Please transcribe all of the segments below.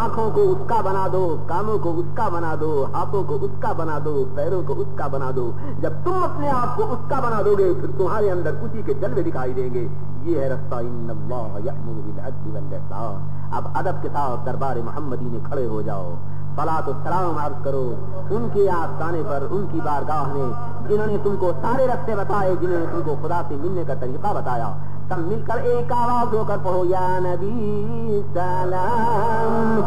آنکھوں کو اس کا بنا دو، کانوں کو اس کا بنا دو، ہاتھوں کو اس کا بنا دو، پیروں کو اس کا بنا دو. جب تم اپنے آپ کو اس کا بنا دو گے پھر تمہارے اندر اسی کے جلوے دکھائی دیں گے. یہ ہے رستہ. ان اللہ یأمر بالعدل والاحسان. اب ادب کے ساتھ دربار محمدی میں کھڑے ہو جاؤ، صلاۃ و سلام عرض کرو ان کے آستانے پر، ان کی بارگاہ میں جنہوں نے تم کو سارے رستے بتائے، جنہوں نے تم کو خدا سے ملنے کا طریقہ بتایا. سب مل کر ایک آواز ہو کر پڑھو یا نبی سلام.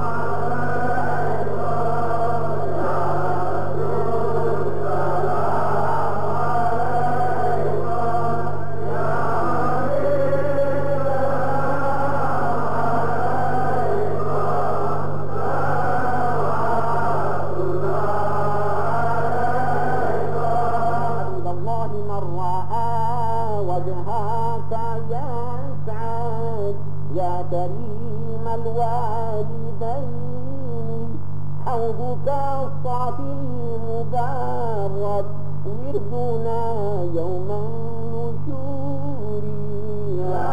كريم الوالدين حوضك الصافي المبارك وردنا يوم النشور يا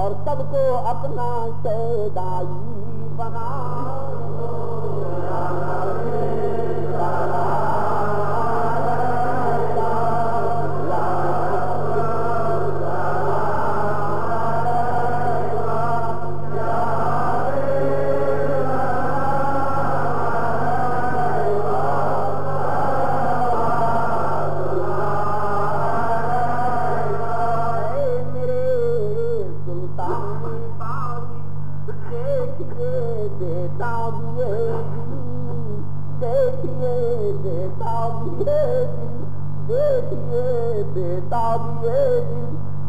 اور سب کو اپنا شیدائی بنا.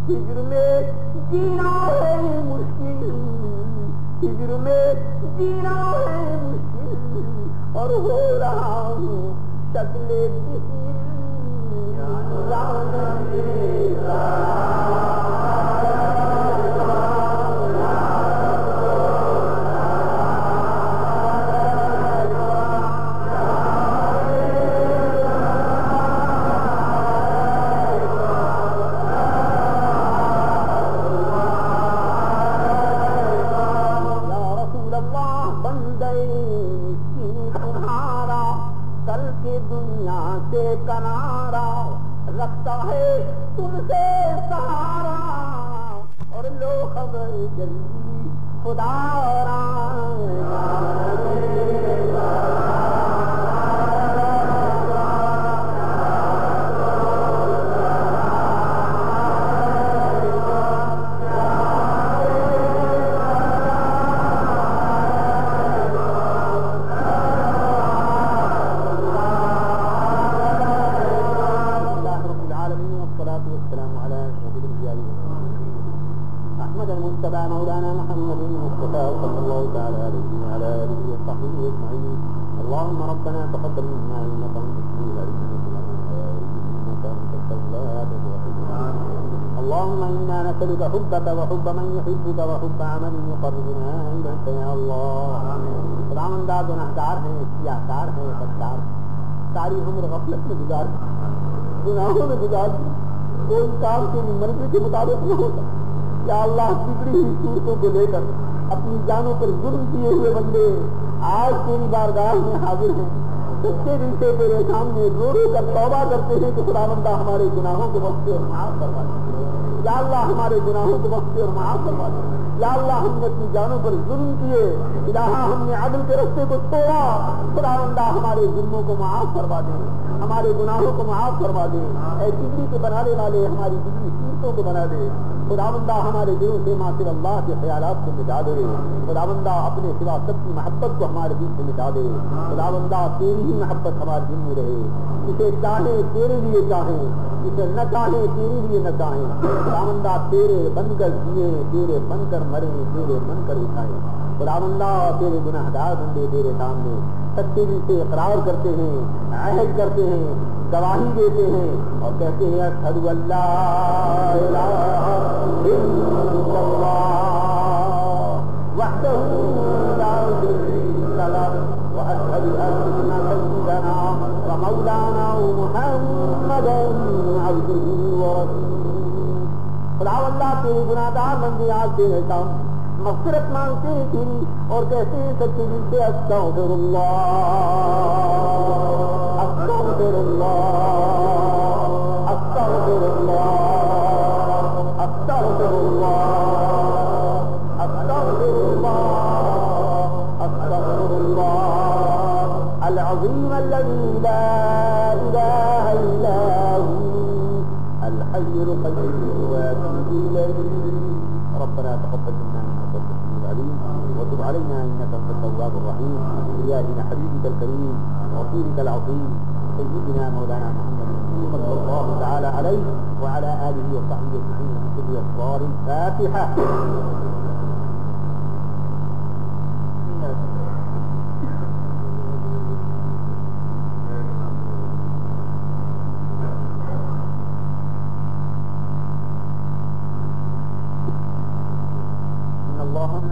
ہجر میں جینا ہے مشکل، ہجر میں جینا ہے مشکل، اور ہو رہا ہوں شکل کنارا رکھتا ہے تم سے سہارا، اور لو خبر جلدی خدا را. مولانا محمد المصطفى صلى الله تعالى عليه وعلى آله وصحبه أجمعين. اللهم ربنا تقبل منا إنك أنت السميع العليم إنك أنت التواب الرحيم. اللهم إنا نسألك حبك وحب من يحبك وحب عمل يقربنا إليك يا الله. خداوندہ گناہگار ہیں، سیاہکار ہیں، بدکار، ساری عمر غفلت میں گزار، گناہوں میں گزار، کوئی کام کے مرضی کے مطابق نہ ہوتا. یا اللہ بگڑی ہوئی صورتوں کو لے کر اپنی جانوں پر ظلم کیے ہوئے بندے آج تیری بارگاہ میں حاضر ہیں. سچے دل سے تیرے سامنے رو رو کر توبہ کرتے ہیں کہ خداوندہ ہمارے گناہوں کو بخشے اور معاف کروا دے. یا اللہ ہمارے گناہوں کو بخشے اور معاف کروا دے. یا اللہ ہم نے اپنی جانوں پر ظلم کیے، الہا ہم نے عدل کے راستے کو چھوڑا، خداوندہ ہمارے ظلموں کو معاف کروا دے، ہمارے گناہوں کو معاف کروا دے. اے بگڑی کے بنانے والے ہماری بگڑی صورتوں کو بنا دے. خداوندہ ہمارے دلوں سے ما سوى اللہ کے خیالات کو مٹا دے، خداوندہ اپنے سوا سب کی محبت کو ہمارے دل سے مٹا دے، خداوندہ تیری ہی محبت ہمارے دل میں رہے، اسے چاہیں تیرے لیے چاہیں، اسے نہ چاہیں تیرے لیے نہ چاہیں، خداوندہ تیرے بن کر جیے، تیرے بن کر مریں، تیرے بن کر اٹھائیں، خداوندہ تیرے گناہگار بندے تیرے سامنے سچے دل سے اقرار کرتے ہیں، عہد کرتے ہیں، گواہی دیتے ہیں اور کہتے ہیں اشہد ان لا الہ الا اللہ وحدہ لا شریک لہ واشہد ان سیدنا ومولانا محمدا عبدہ ورسولہ۔ خداوندہ تیرے گناہگار بندے آج تیرے سامنے مغفرت مانگتے ہیں تیری اور کہتے ہیں سچے دل سے استغفر اللہ استغفر اللہ استغفر اللہ استغفر اللہ استغفر اللہ استغفر اللہ العظیم الذي لا الہ الا هو الحي القيوم واتوب الیہ۔ ربنا تقبل منا انك انت السميع العليم وتب علينا انك انت التواب الرحيم بجاه حبيبك الكريم ورسولك العظيم سيدنا مولانا محمد صلى الله تعالى عليه وعلى اله وصحبه اجمعين من كل اسرار الفاتحه۔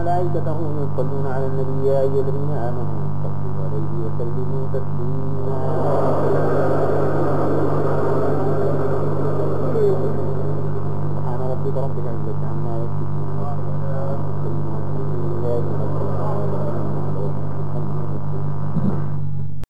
ملائكته يصلون على النبي يا أيها الذين آمنوا صلوا عليه وسلموا تسليما۔ سبحان ربك رب العزة عما يصفون والسلام على المرسلين والحمد لله رب العالمين۔